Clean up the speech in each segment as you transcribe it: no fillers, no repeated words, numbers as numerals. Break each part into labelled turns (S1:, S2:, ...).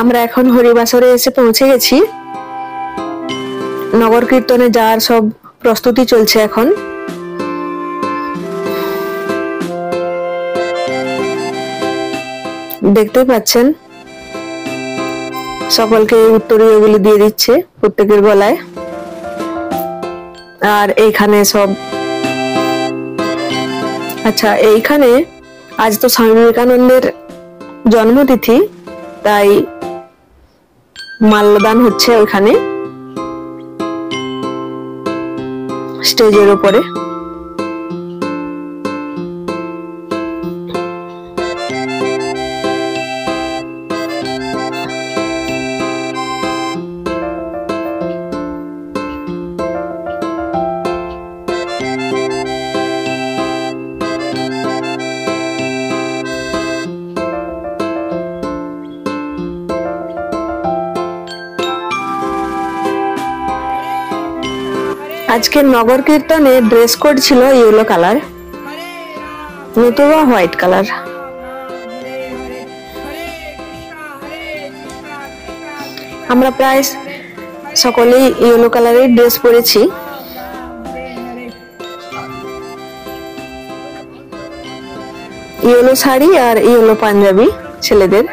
S1: আমরা এখন হরিবাসরে এসে পৌঁছে গেছি। নগর কীর্তনে যাওয়ার সব প্রস্তুতি চলছে এখন। দেখতে পাচ্ছেন সকলকে উত্তরীয়গুলি দিয়ে দিচ্ছে প্রত্যেকের গলায়। আর এইখানে সব, আচ্ছা এইখানে আজ তো স্বামী বিবেকানন্দের জন্মতিথি, তাই মাল্যদান হচ্ছে ওইখানে স্টেজের উপরে। আজকে নগর কীর্তনে ড্রেস কোড ছিল ইয়েলো কালার, নতুবা হোয়াইট কালার। আমরা প্রায় সকলেই ইয়েলো কালারের ড্রেস পরেছি। ইয়েলো শাড়ি আর ইয়েলো পাঞ্জাবি ছেলেদের।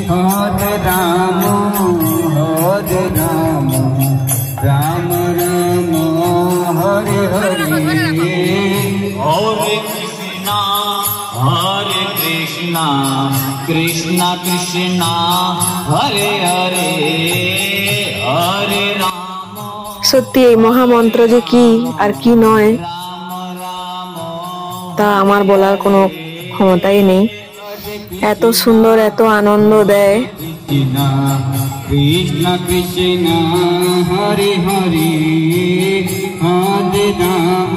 S2: हरे राम हरे राम राम राम हरे हरे हरे कृष्णा कृष्णा कृष्णा हरे हरे हरे राम।
S1: সত্যি এই মহামন্ত্র যে কি আর কি নয় তা আমার বলার কোনো ক্ষমতাই নেই। এত সুন্দর, এত আনন্দ দেয়।
S2: কৃষ্ণ কৃষ্ণ হরে হরে হরে রাম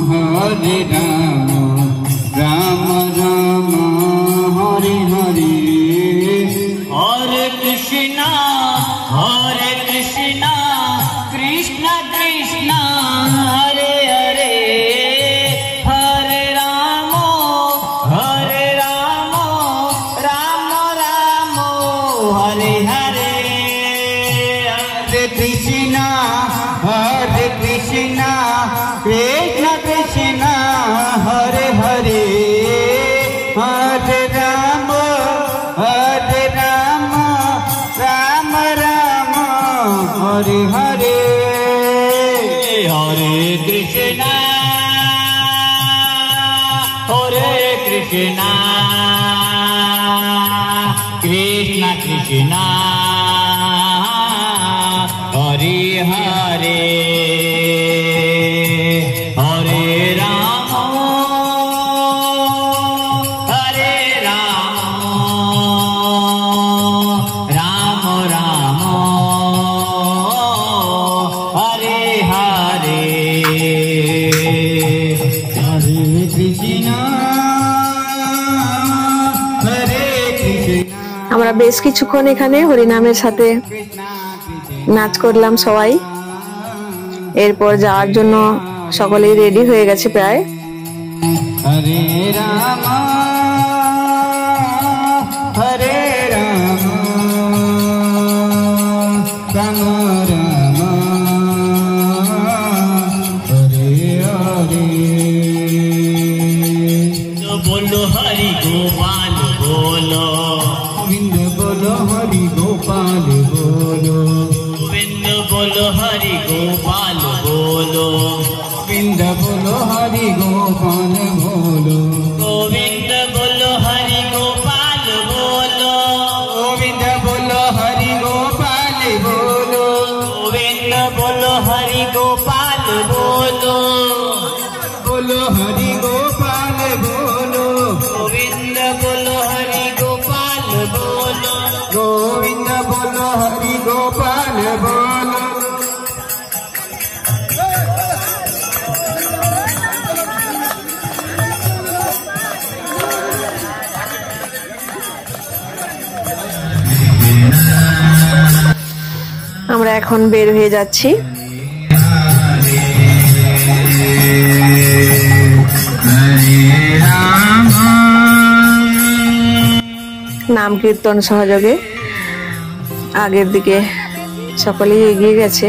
S2: হরে রাম রাম রাম হরে হরে হরে কৃষ্ণ কৃষ্ণ কৃষ্ণ হরে হরে হরে রাম রাম রাম হরে হরে হরে কৃষ্ণ কৃষ্ণ কৃষ্ণ হরে হরে হরে রাম রাম রাম হরে হরে হরে কৃষ্ণ কৃষ্ণ কৃষ্ণ হরে হরে হরে রাম রাম রাম হরে হরে হরে কৃষ্ণ
S1: আমরা বেশ কিছুক্ষণ এখানে হরিনামের সাথে নাচ করলাম সবাই। এরপর যাওয়ার জন্য সকলেই রেডি হয়ে গেছে প্রায়।
S2: হরে রাম হরে রাম রাম রাম হরে হরে बोलो हरि गोपाल बोलो गोविंद बोलो हरि गोपाल बोलो गोविंद बोलो हरि गोपाल बोलो गोविंद बोलो हरि गोपाल बोलो गोविंद बोलो हरि गोपाल बोलो गोविंद बोलो हरि गोपाल बोलो गोविंद बोलो हरि गोपाल बोलो बोलो हरि गोपाल बोलो गोविंद बोलो हरि गोपाल बोलो गोविंद बोलो हरि गोपाल बोलो।
S1: আমরা এখন বের হয়ে যাচ্ছি। নাম কীর্তন সহযোগে আগের দিকে সকলেই এগিয়ে গেছে,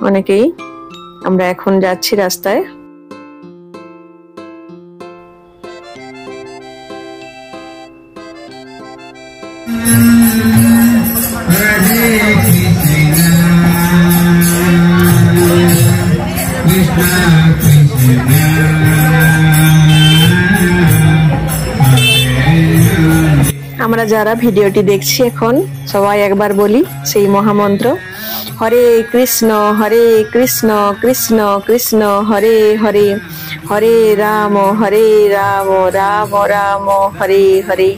S1: অনেকেই। আমরা এখন যাচ্ছি রাস্তায়। আমরা যারা ভিডিওটি দেখছি এখন সবাই একবার বলি সেই মহামন্ত্র, হরে কৃষ্ণ কৃষ্ণ কৃষ্ণ হরে হরে, হরে রাম রাম রাম হরে হরে।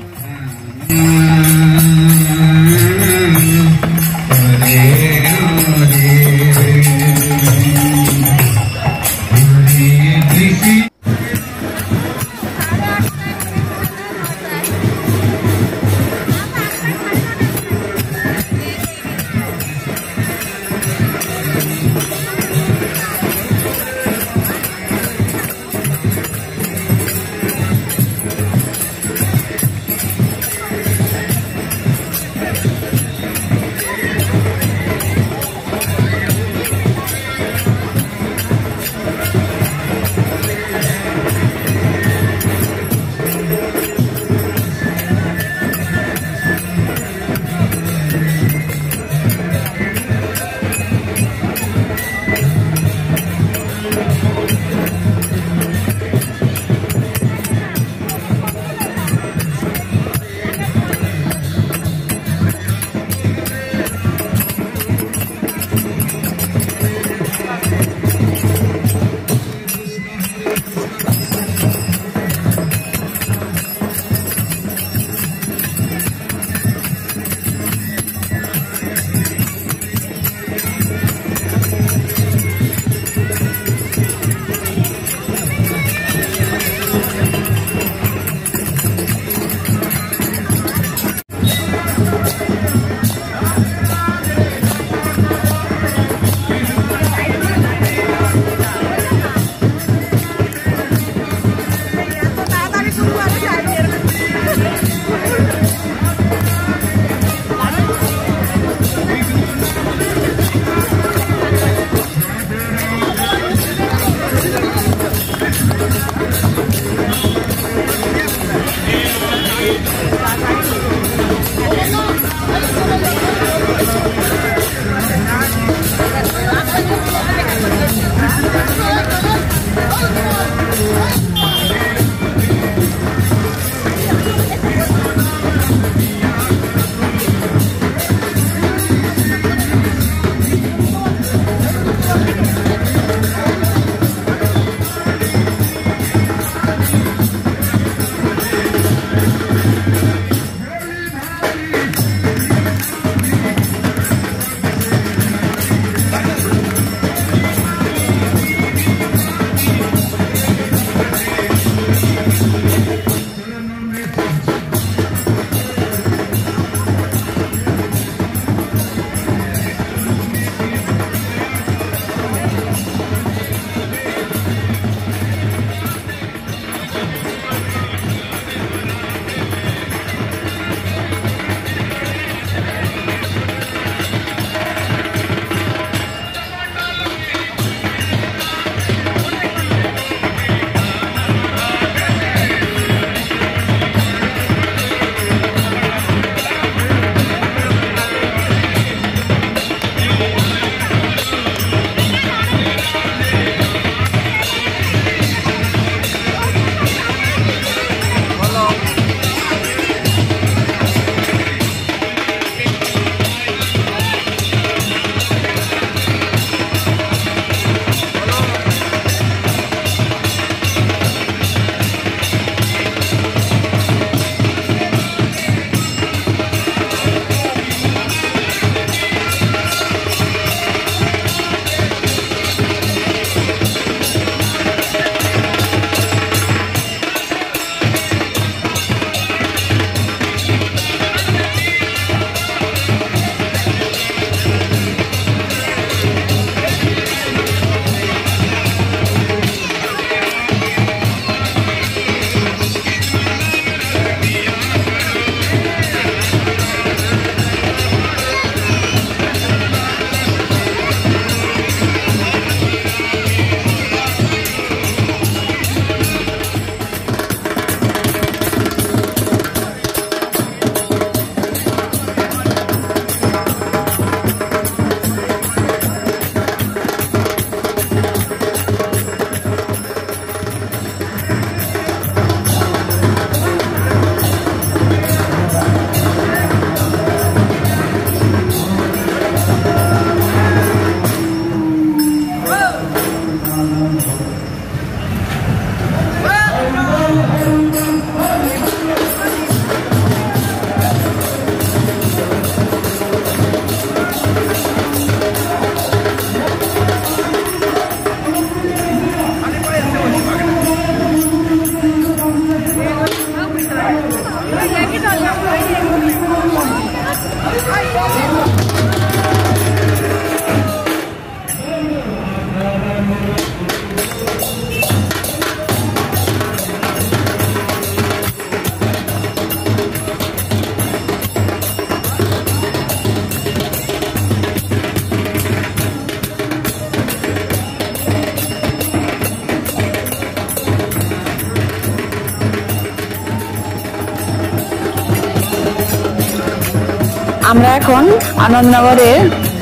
S1: আমরা এখন আনন্দনগরের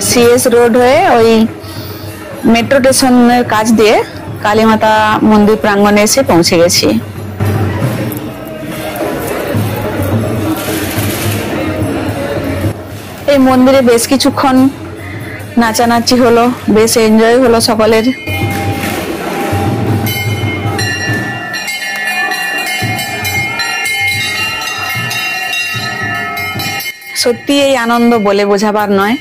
S1: সিএস রোড হয়ে ওই মেট্রো স্টেশনের কাছ দিয়ে কালীমাতা মন্দির প্রাঙ্গণে এসে পৌঁছে গেছি। এই মন্দিরে বেশ কিছুক্ষণ নাচানাচি হলো, বেশ এনজয় হলো সকলের। সত্যি এই আনন্দ বলে বোঝাবার নয়।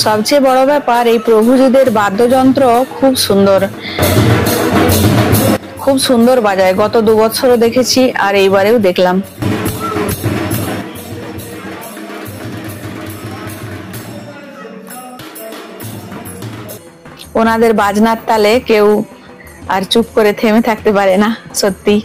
S1: সবচেয়ে বড় ব্যাপার, এই প্রভুজিদের বাদ্যযন্ত্র খুব সুন্দর বাজায়। গত 2 বছরও দেখেছি আর এইবারেও দেখলাম। ওনাদের বাজনার তালে কেউ আর চুপ করে থেমে থাকতে পারে না, সত্যি।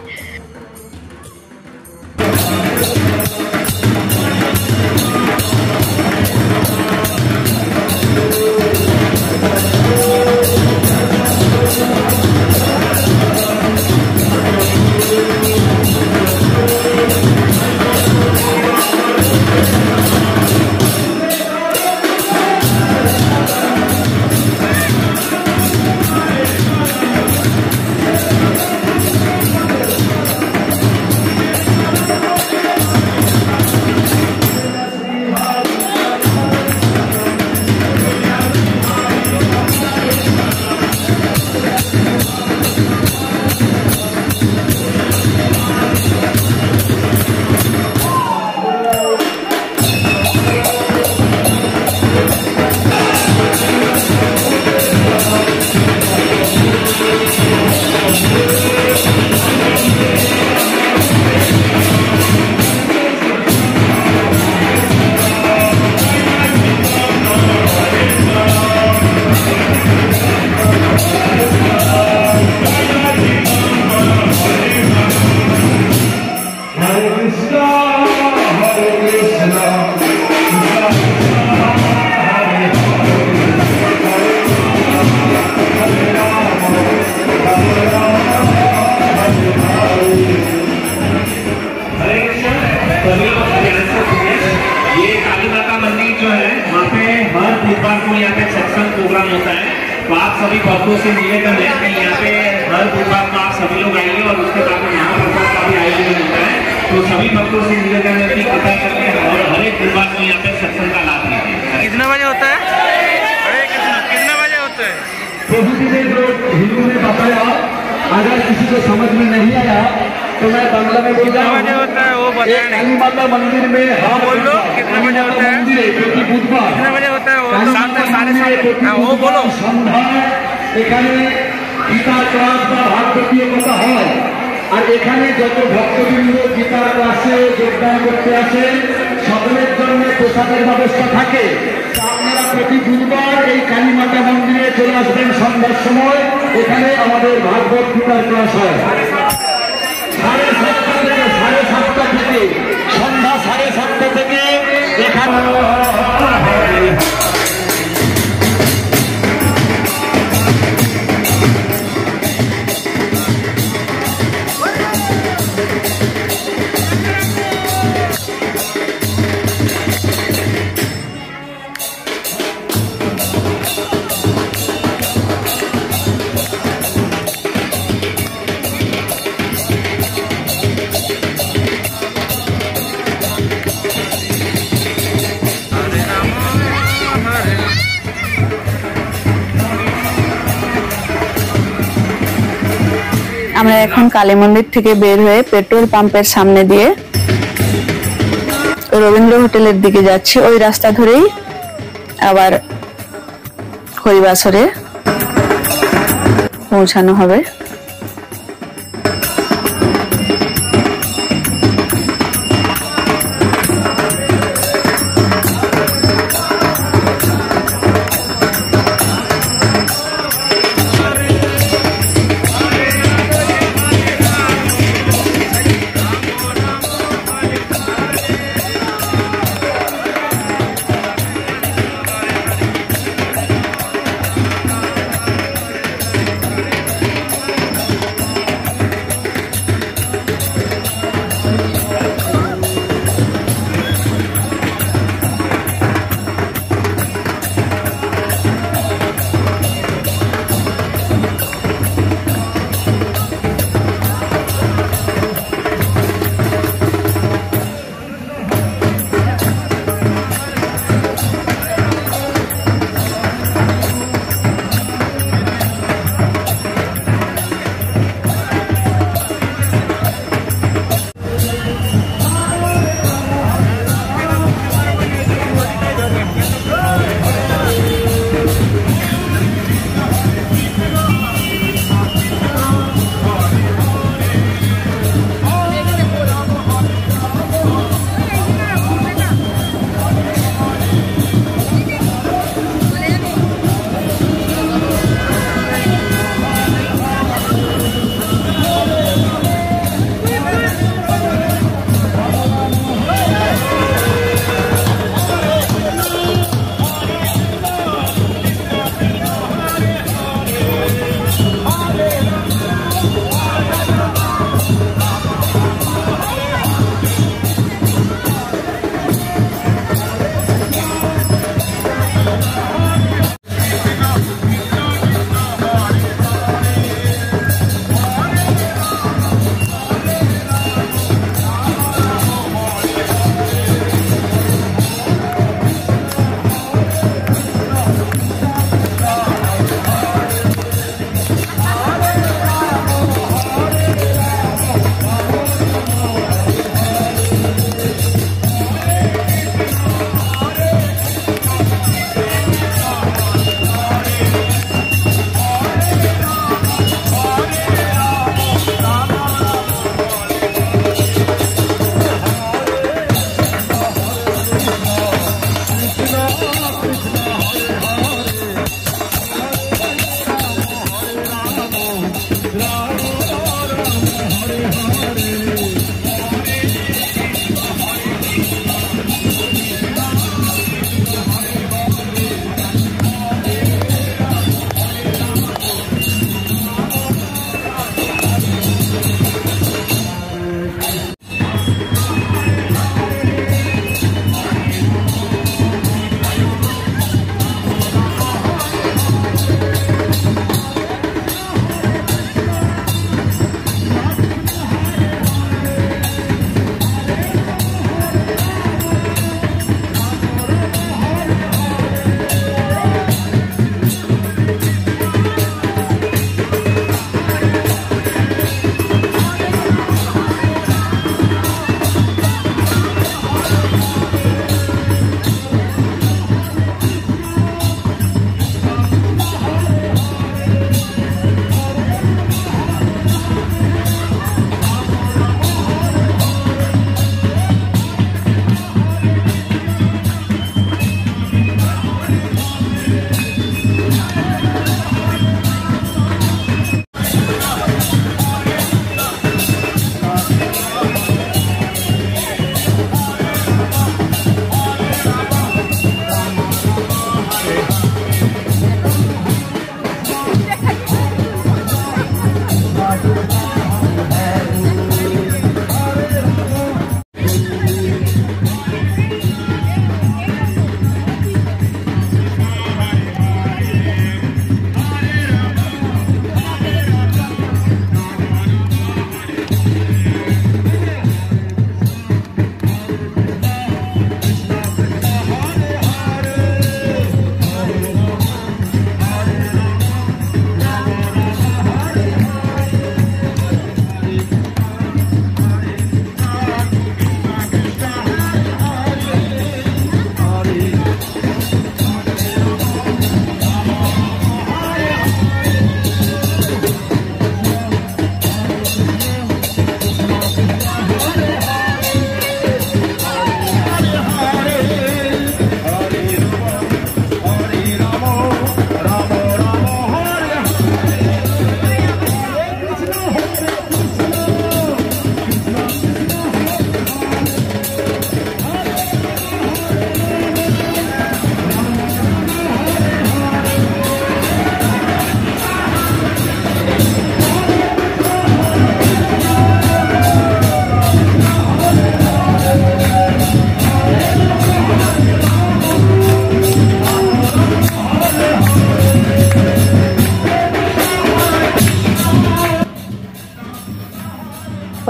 S3: तो आप सभी भक्तों से निवेदन है कि यहाँ पे हर बुधवार को आप सभी लोग आइए और उसके बाद में महाप्रसाद का भी आयोजन होता है। तो सभी भक्तों से निवेदन है कि कृपया करके और हर एक बुधवार को यहाँ पे सत्संग का लाभ लीजिए।
S4: कितने बजे होता है? हरे कृष्ण, कितने बजे होता है?
S5: प्रभु जी ने जो हिंदू ने बताया, अगर किसी को समझ में नहीं आया तो मैं बांग्ला में बोल रहा हूँ।
S4: कितने बजे होता है वो बताएं।
S5: काली माता मंदिर में
S4: हाँ बोल लो, कितने बजे होता है?
S5: प्रति बुधवार
S4: कितने बजे होता है? वो तो 7:30। हाँ वो बोलो।
S5: সন্ধ্যা এখানে গীতা ক্লাস বা ভাগবতীয় কথা হয়, আর এখানে যত ভক্তবৃন্দ গীতার ক্লাসে যোগদান করতে আসে সকলের জন্য প্রসাদের ব্যবস্থা থাকে। আপনারা প্রতি বুধবার এই কালী মাতা মন্দিরে চলে আসবেন সন্ধ্যার সময়। এখানে আমাদের ভাগবত গীতার ক্লাস হয় 7:30 থেকে সন্ধ্যা 7:30 থেকে এখানে।
S1: আমরা এখন কালী মন্দির থেকে বের হয়ে পেট্রোল পাম্পের সামনে দিয়ে রবীন্দ্র হোটেলের দিকে যাচ্ছি। ওই রাস্তা ধরেই আবার হরিবাসরে পৌঁছানো হবে।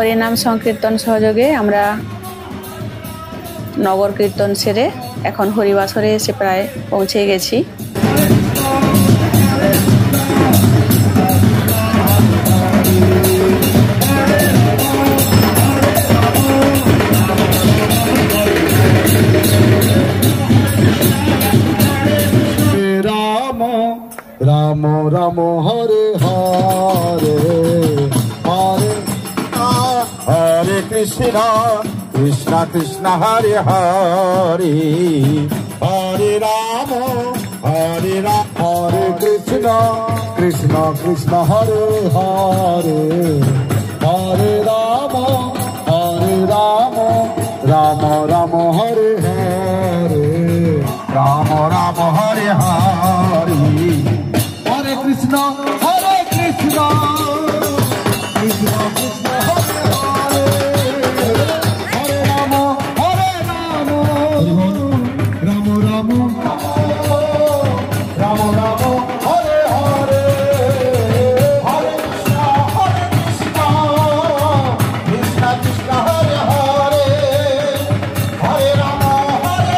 S1: হরিনাম সংকীর্তন সহযোগে আমরা নগর কীর্তন সেরে এখন হরিবাসরে এসে প্রায় পৌঁছে গেছি।
S6: রাম রাম হরে হরে হরে হরে কৃষ্ণ কৃষ্ণ কৃষ্ণ হরে হরে হরে রাম হরে কৃষ্ণ কৃষ্ণ কৃষ্ণ হরে হরে হরে রাম রাম রাম হরে হরে রাম রাম হরে হরে হরে কৃষ্ণ কৃষ্ণ কৃষ্ণ হরে হরে হরে রাম রাম রাম রাম রাম হরে হরে হরে কৃষ্ণ কৃষ্ণ কৃষ্ণ হরে হরে হরে রাম রাম রাম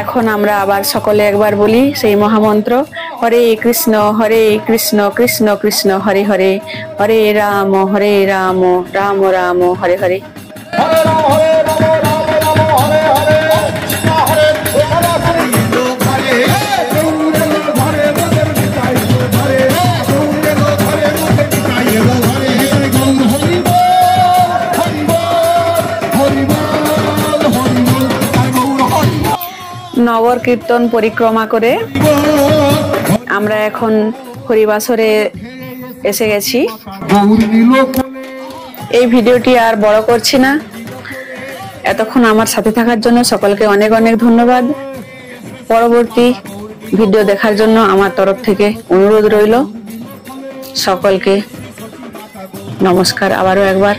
S1: এখন আমরা আবার সকলে একবার বলি সেই মহামন্ত্র, হরে কৃষ্ণ কৃষ্ণ কৃষ্ণ হরে হরে, হরে রাম রাম রাম হরে হরে। নগর কীর্তন পরিক্রমা করে আমরা এখন হরিবাসরে এসে গেছি। এই ভিডিওটি আর বড় করছি না, এতক্ষণ আমার সাথে থাকার জন্য সকলকে অনেক অনেক ধন্যবাদ। পরবর্তী ভিডিও দেখার জন্য আমার তরফ থেকে অনুরোধ রইল। সকলকে নমস্কার আবারও একবার।